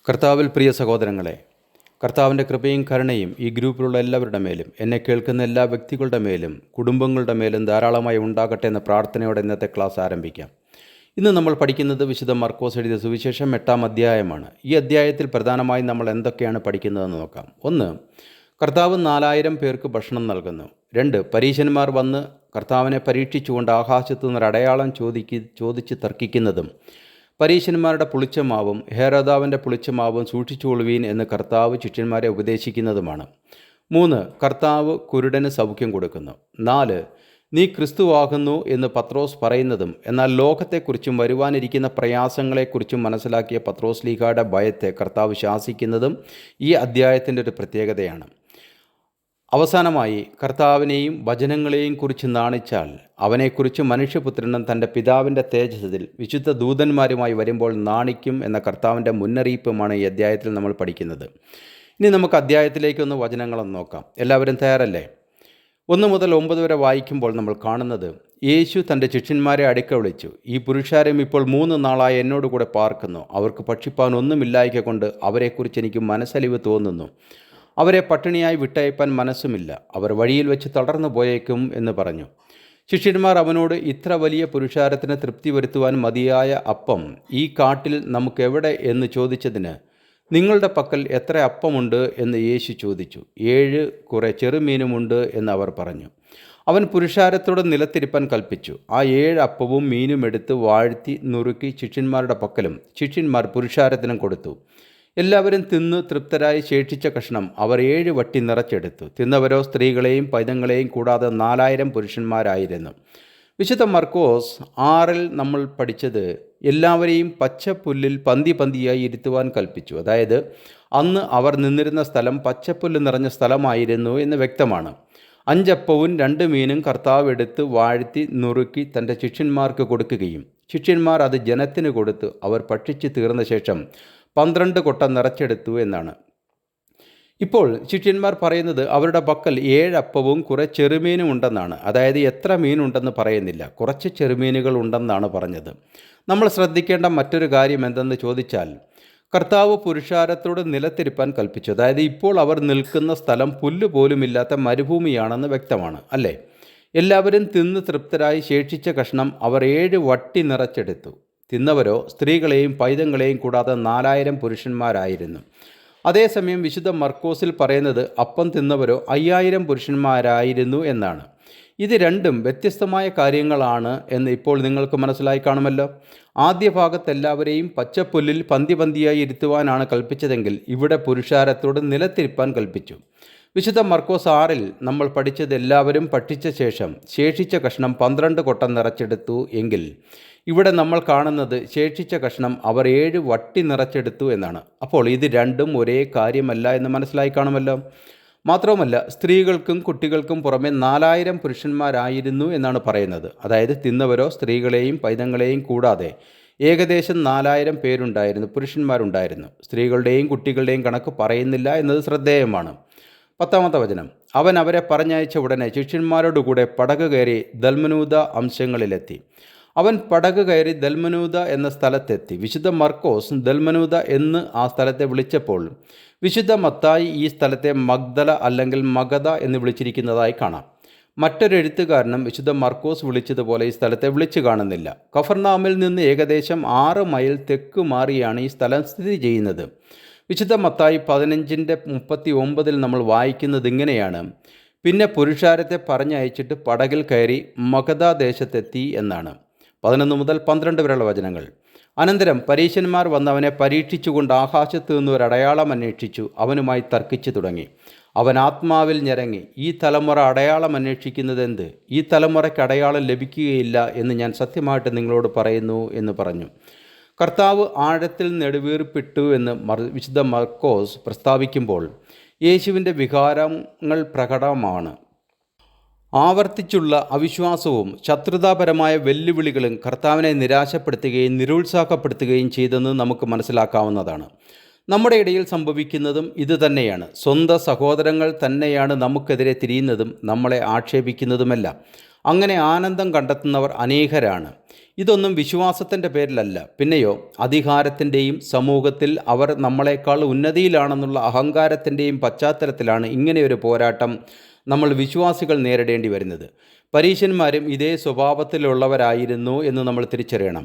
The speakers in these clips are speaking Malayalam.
കർത്താവിൽ പ്രിയ സഹോദരങ്ങളെ, കർത്താവിൻ്റെ കൃപയും കരുണയും ഈ ഗ്രൂപ്പിലുള്ള എല്ലാവരുടെ മേലും, എന്നെ കേൾക്കുന്ന എല്ലാ വ്യക്തികളുടെ മേലും, കുടുംബങ്ങളുടെ മേലും ധാരാളമായി ഉണ്ടാകട്ടെ എന്ന പ്രാർത്ഥനയോടെ ഇന്നത്തെ ക്ലാസ് ആരംഭിക്കാം. ഇന്ന് നമ്മൾ പഠിക്കുന്നത് വിശുദ്ധ മർക്കോസ് എഴുതിയ സുവിശേഷം 8-ാം അധ്യായമാണ്. ഈ അധ്യായത്തിൽ പ്രധാനമായും നമ്മൾ എന്തൊക്കെയാണ് പഠിക്കുന്നതെന്ന് നോക്കാം. 1. കർത്താവ് 4000 പേർക്ക് ഭക്ഷണം നൽകുന്നു. 2. പരീശന്മാർ വന്ന് കർത്താവിനെ പരീക്ഷിച്ചുകൊണ്ട് ആകാശത്തു നിന്നൊരു അടയാളം ചോദിച്ച് തർക്കിക്കുന്നതും പരീശന്മാരുടെ പുളിച്ചമാവും ഹേരോദാവിൻ്റെ പുളിച്ചമാവും സൂക്ഷിച്ചുകൊള്ളുവീൻ എന്ന് കർത്താവ് ശിഷ്യന്മാരെ ഉപദേശിക്കുന്നതുമാണ്. 3. കർത്താവ് കുരുടന് സൗഖ്യം കൊടുക്കുന്നു. 4. നീ ക്രിസ്തുവാകുന്നു എന്ന് പത്രോസ് പറയുന്നതും എന്നാൽ ലോകത്തെക്കുറിച്ചും വരുവാനിരിക്കുന്ന പ്രയാസങ്ങളെക്കുറിച്ചും മനസ്സിലാക്കിയ പത്രോസ് ലീഗയുടെ ഭയത്തെ കർത്താവ് ശാസിക്കുന്നതും ഈ അധ്യായത്തിൻ്റെ ഒരു പ്രത്യേകതയാണ്. അവസാനമായി കർത്താവിനെയും വചനങ്ങളെയും കുറിച്ച് നാണിച്ചാൽ അവനെക്കുറിച്ച് മനുഷ്യപുത്രനും തൻ്റെ പിതാവിൻ്റെ തേജസ്സിൽ വിശുദ്ധ ദൂതന്മാരുമായി വരുമ്പോൾ നാണിക്കും എന്ന കർത്താവിൻ്റെ മുന്നറിയിപ്പുമാണ് ഈ അധ്യായത്തിൽ നമ്മൾ പഠിക്കുന്നത്. ഇനി നമുക്ക് അധ്യായത്തിലേക്കൊന്ന് വചനങ്ങളൊന്ന് നോക്കാം. എല്ലാവരും തയ്യാറല്ലേ? 1 മുതൽ 9 വരെ വായിക്കുമ്പോൾ നമ്മൾ കാണുന്നത്, യേശു തൻ്റെ ശിഷ്യന്മാരെ അടുക്ക വിളിച്ചു, ഈ പുരുഷാരം ഇപ്പോൾ 3 നാളായി എന്നോട് കൂടെ പാർക്കുന്നു. അവർക്ക് ഭക്ഷിപ്പാൻ ഒന്നുമില്ലായ്ക കൊണ്ട് അവരെക്കുറിച്ച് എനിക്ക് മനസ്സലിവ് തോന്നുന്നു. അവരെ പട്ടിണിയായി വിട്ടയപ്പാൻ മനസ്സുമില്ല. അവർ വഴിയിൽ വെച്ച് തളർന്നു പോയേക്കും എന്ന് പറഞ്ഞു. ശിഷ്യന്മാർ അവനോട്, ഇത്ര വലിയ പുരുഷാരത്തിന് തൃപ്തി വരുത്തുവാൻ മതിയായ അപ്പം ഈ കാട്ടിൽ നമുക്കെവിടെ എന്ന് ചോദിച്ചതിന്, നിങ്ങളുടെ പക്കൽ എത്ര അപ്പമുണ്ട് എന്ന് യേശു ചോദിച്ചു. 7 കുറെ ചെറുമീനുമുണ്ട് എന്ന് അവർ പറഞ്ഞു. അവൻ പുരുഷാരത്തോട് നിലത്തിരിപ്പാൻ കൽപ്പിച്ചു. ആ 7 അപ്പവും മീനും എടുത്ത് വാഴ്ത്തി നുറുക്കി ശിഷ്യന്മാരുടെ പക്കലും ശിഷ്യന്മാർ പുരുഷാരത്തിനും കൊടുത്തു. എല്ലാവരും തിന്നു തൃപ്തരായി ശേഷിച്ച കഷ്ണം അവർ 7 വട്ടി നിറച്ചെടുത്തു. തിന്നവരോ സ്ത്രീകളെയും പൈതങ്ങളെയും കൂടാതെ 4000 പുരുഷന്മാരായിരുന്നു. വിശുദ്ധ മർക്കോസ് 6 നമ്മൾ പഠിച്ചത് എല്ലാവരെയും പച്ചപ്പുല്ലിൽ പന്തിയായി ഇരുത്തുവാൻ കൽപ്പിച്ചു. അതായത് അന്ന് അവർ നിന്നിരുന്ന സ്ഥലം പച്ചപ്പുല്ല് നിറഞ്ഞ സ്ഥലമായിരുന്നു എന്ന് വ്യക്തമാണ്. 5 അപ്പവും 2 മീനും കർത്താവ് എടുത്ത് വാഴ്ത്തി നുറുക്കി തൻ്റെ ശിഷ്യന്മാർക്ക് കൊടുക്കുകയും ശിഷ്യന്മാർ അത് ജനത്തിന് കൊടുത്ത് അവർ ഭക്ഷിച്ച് തീർന്ന ശേഷം 12 കൊട്ട നിറച്ചെടുത്തു എന്നാണ്. ഇപ്പോൾ ശിഷ്യന്മാർ പറയുന്നത് അവരുടെ പക്കൽ 7 അപ്പവും കുറെ ചെറുമീനും ഉണ്ടെന്നാണ്. അതായത് എത്ര മീനുണ്ടെന്ന് പറയുന്നില്ല, കുറച്ച് ചെറുമീനുകൾ ഉണ്ടെന്നാണ് പറഞ്ഞത്. നമ്മൾ ശ്രദ്ധിക്കേണ്ട മറ്റൊരു കാര്യം എന്തെന്ന് ചോദിച്ചാൽ, കർത്താവ് പുരുഷാരത്തോട് നിലത്തിരിപ്പാൻ കൽപ്പിച്ചു. അതായത് ഇപ്പോൾ അവർ നിൽക്കുന്ന സ്ഥലം പുല്ലുപോലുമില്ലാത്ത മരുഭൂമിയാണെന്ന് വ്യക്തമാണ്, അല്ലേ? എല്ലാവരും തിന്ന് തൃപ്തരായി ശേഷിച്ച കഷ്ണം അവർ 7 വട്ടി നിറച്ചെടുത്തു. തിന്നവരോ സ്ത്രീകളെയും പൈതങ്ങളെയും കൂടാതെ 4000 പുരുഷന്മാരായിരുന്നു. അതേസമയം വിശുദ്ധ മർക്കോസിൽ പറയുന്നത് അപ്പം തിന്നവരോ 5000 പുരുഷന്മാരായിരുന്നു എന്നാണ്. ഇത് രണ്ടും വ്യത്യസ്തമായ കാര്യങ്ങളാണ് എന്ന് ഇപ്പോൾ നിങ്ങൾക്ക് മനസ്സിലായി കാണുമല്ലോ. ആദ്യ ഭാഗത്ത് എല്ലാവരെയും പച്ചപ്പുല്ലിൽ പന്തിയായി ഇരുത്തുവാനാണ് കൽപ്പിച്ചതെങ്കിൽ ഇവിടെ പുരുഷാരത്തോട് നിലത്തിരിപ്പാൻ കൽപ്പിച്ചു. വിശുദ്ധ മർക്കോസ് 6 നമ്മൾ പഠിച്ചത് എല്ലാവരും ഭക്ഷിച്ച ശേഷം ശേഷിച്ച കഷ്ണം 12 കൊട്ട നിറച്ചെടുത്തു എങ്കിൽ ഇവിടെ നമ്മൾ കാണുന്നത് ശേഷിച്ച കഷ്ണം അവർ 7 വട്ടി നിറച്ചെടുത്തു എന്നാണ്. അപ്പോൾ ഇത് രണ്ടും ഒരേ കാര്യമല്ല എന്ന് മനസ്സിലായി കാണുമല്ലോ. മാത്രവുമല്ല, സ്ത്രീകൾക്കും കുട്ടികൾക്കും പുറമെ 4000 പുരുഷന്മാരായിരുന്നു എന്നാണ് പറയുന്നത്. അതായത് തിന്നവരോ സ്ത്രീകളെയും പൈതങ്ങളെയും കൂടാതെ ഏകദേശം 4000 പേരുണ്ടായിരുന്നു, പുരുഷന്മാരുണ്ടായിരുന്നു. സ്ത്രീകളുടെയും കുട്ടികളുടെയും കണക്ക് പറയുന്നില്ല എന്നത് ശ്രദ്ധേയമാണ്. 10-ാമത്തെ വചനം, അവൻ അവരെ പറഞ്ഞയച്ച ഉടനെ ശിഷ്യന്മാരോടുകൂടെ പടക് കയറി ദൽമനൂത അംശങ്ങളിലെത്തി. അവൻ പടക് കയറി ദൽമനൂത എന്ന സ്ഥലത്തെത്തി. വിശുദ്ധ മർക്കോസ് ദൽമനൂത എന്ന് ആ സ്ഥലത്തെ വിളിച്ചപ്പോൾ വിശുദ്ധ മത്തായി ഈ സ്ഥലത്തെ മഗ്ദല അല്ലെങ്കിൽ മഗധ എന്ന് വിളിച്ചിരിക്കുന്നതായി കാണാം. മറ്റൊരു എഴുത്തുകാരനും വിശുദ്ധ മർക്കോസ് വിളിച്ചതുപോലെ ഈ സ്ഥലത്തെ വിളിച്ചു കാണുന്നില്ല. കഫർനാമിൽ നിന്ന് ഏകദേശം 6 മൈൽ തെക്ക് മാറിയാണ് ഈ സ്ഥലം സ്ഥിതി ചെയ്യുന്നത്. വിശുദ്ധ മത്തായി 15:39 നമ്മൾ വായിക്കുന്നത് ഇങ്ങനെയാണ്, പിന്നെ പുരുഷാരത്തെ പറഞ്ഞയച്ചിട്ട് പടകിൽ കയറി മഗധ ദേശത്തെത്തി എന്നാണ്. 11 മുതൽ 12 വരെയുള്ള വചനങ്ങൾ. അനന്തരം പരീശന്മാർ വന്നവനെ പരീക്ഷിച്ചുകൊണ്ട് ആകാശത്തു നിന്ന് ഒരു അടയാളം അന്വേഷിച്ചു അവനുമായി തർക്കിച്ചു തുടങ്ങി. അവൻ ആത്മാവിൽ ഞരങ്ങി, ഈ തലമുറ അടയാളം അന്വേഷിക്കുന്നത് എന്ത്? ഈ തലമുറയ്ക്ക് അടയാളം ലഭിക്കുകയില്ല എന്ന് ഞാൻ സത്യമായിട്ട് നിങ്ങളോട് പറയുന്നു എന്ന് പറഞ്ഞു. കർത്താവ് ആഴത്തിൽ നെടുവീർപ്പിട്ടു എന്ന് വിശുദ്ധ മർക്കോസ് പ്രസ്താവിക്കുമ്പോൾ യേശുവിൻ്റെ വികാരങ്ങൾ പ്രകടമാണ്. ആവർത്തിച്ചുള്ള അവിശ്വാസവും ശത്രുതാപരമായ വെല്ലുവിളികളും കർത്താവിനെ നിരാശപ്പെടുത്തുകയും നിരുത്സാഹപ്പെടുത്തുകയും ചെയ്തെന്ന് നമുക്ക് മനസ്സിലാക്കാവുന്നതാണ്. നമ്മുടെ ഇടയിൽ സംഭവിക്കുന്നതും ഇതുതന്നെയാണ്. സ്വന്തം സഹോദരങ്ങൾ തന്നെയാണ് നമുക്കെതിരെ തിരിയുന്നതും നമ്മളെ ആക്ഷേപിക്കുന്നതുമെല്ലാം. അങ്ങനെ ആനന്ദം കണ്ടെത്തുന്നവർ അനേകരാണ്. ഇതൊന്നും വിശ്വാസത്തിൻ്റെ പേരിലല്ല, പിന്നെയോ അധികാരത്തിൻ്റെയും സമൂഹത്തിൽ അവർ നമ്മളെക്കാൾ ഉന്നതിയിലാണെന്നുള്ള അഹങ്കാരത്തിൻ്റെയും പശ്ചാത്തലത്തിലാണ് ഇങ്ങനെയൊരു പോരാട്ടം നമ്മൾ വിശ്വാസികൾ നേരിടേണ്ടി വരുന്നത്. പരീശന്മാരും ഇതേ സ്വഭാവത്തിലുള്ളവരായിരുന്നു എന്ന് നമ്മൾ തിരിച്ചറിയണം.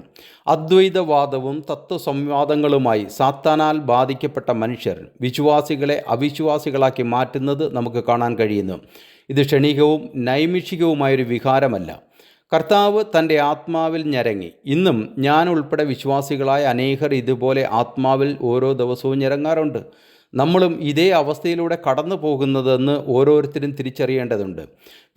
അദ്വൈതവാദവും തത്വസംവാദങ്ങളുമായി സാത്താനാൽ ബാധിക്കപ്പെട്ട മനുഷ്യർ വിശ്വാസികളെ അവിശ്വാസികളാക്കി മാറ്റുന്നത് നമുക്ക് കാണാൻ കഴിയുന്നു. ഇത് ക്ഷണികവും നൈമിഷികവുമായൊരു വികാരമല്ല. കർത്താവ് തൻ്റെ ആത്മാവിൽ ഞരങ്ങി. ഇന്നും ഞാൻ ഉൾപ്പെടെ വിശ്വാസികളായ അനേകർ ഇതുപോലെ ആത്മാവിൽ ഓരോ ദിവസവും ഞരങ്ങാറുണ്ട്. നമ്മളും ഇതേ അവസ്ഥയിലൂടെ കടന്നു പോകുന്നതെന്ന് ഓരോരുത്തരും തിരിച്ചറിയേണ്ടതുണ്ട്.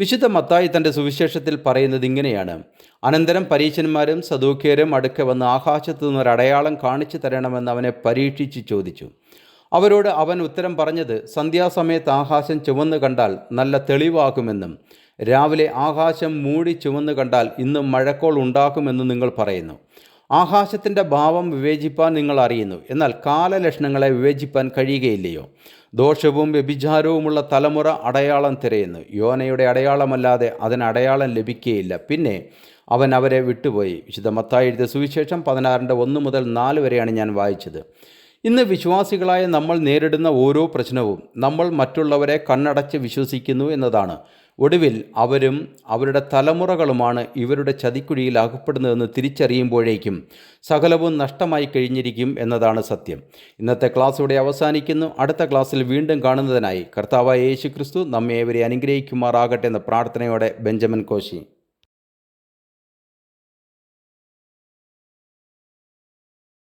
വിശുദ്ധ മത്തായി തൻ്റെ സുവിശേഷത്തിൽ പറയുന്നത് ഇങ്ങനെയാണ്: അനന്തരം പരീശന്മാരും സദൂക്യരും അടുക്കെ വന്ന് ആകാശത്തു നിന്നൊരടയാളം കാണിച്ചു തരണമെന്ന് അവനെ പരീക്ഷിച്ച് ചോദിച്ചു. അവരോട് അവൻ ഉത്തരം പറഞ്ഞത്, സന്ധ്യാസമയത്ത് ആകാശം ചുവന്ന് കണ്ടാൽ നല്ല തെളിവാകുമെന്നും രാവിലെ ആകാശം മൂടി ചുവന്ന് കണ്ടാൽ ഇന്ന് മഴക്കോൾ ഉണ്ടാക്കുമെന്നും നിങ്ങൾ പറയുന്നു. ആകാശത്തിൻ്റെ ഭാവം വിവേചിപ്പാൻ നിങ്ങൾ അറിയുന്നു, എന്നാൽ കാലലക്ഷണങ്ങളെ വിവേചിപ്പാൻ കഴിയുകയില്ലയോ? ദോഷവും വ്യഭിചാരവുമുള്ള തലമുറ അടയാളം തിരയുന്നു. യോനയുടെ അടയാളമല്ലാതെ അതിന് അടയാളം ലഭിക്കുകയില്ല. പിന്നെ അവൻ അവരെ വിട്ടുപോയി. വിശുദ്ധ മത്തായി എഴുതിയ സുവിശേഷം 16:1-4 വരെയാണ് ഞാൻ വായിച്ചത്. ഇന്ന് വിശ്വാസികളായ നമ്മൾ നേരിടുന്ന ഓരോ പ്രശ്നവും നമ്മൾ മറ്റുള്ളവരെ കണ്ണടച്ച് വിശ്വസിക്കുന്നു എന്നതാണ്. ഒടുവിൽ അവരും അവരുടെ തലമുറകളുമാണ് ഇവരുടെ ചതിക്കുഴിയിൽ അകപ്പെടുന്നതെന്ന് തിരിച്ചറിയുമ്പോഴേക്കും സകലവും നഷ്ടമായി കഴിഞ്ഞിരിക്കും എന്നതാണ് സത്യം. ഇന്നത്തെ ക്ലാസ് ഇവിടെ അവസാനിക്കുന്നു. അടുത്ത ക്ലാസ്സിൽ വീണ്ടും കാണുന്നതിനായി കർത്താവായ യേശു ക്രിസ്തു നമ്മെ ഏവരെ അനുഗ്രഹിക്കുമാറാകട്ടെ എന്ന പ്രാർത്ഥനയോടെ ബെഞ്ചമിൻ കോശി.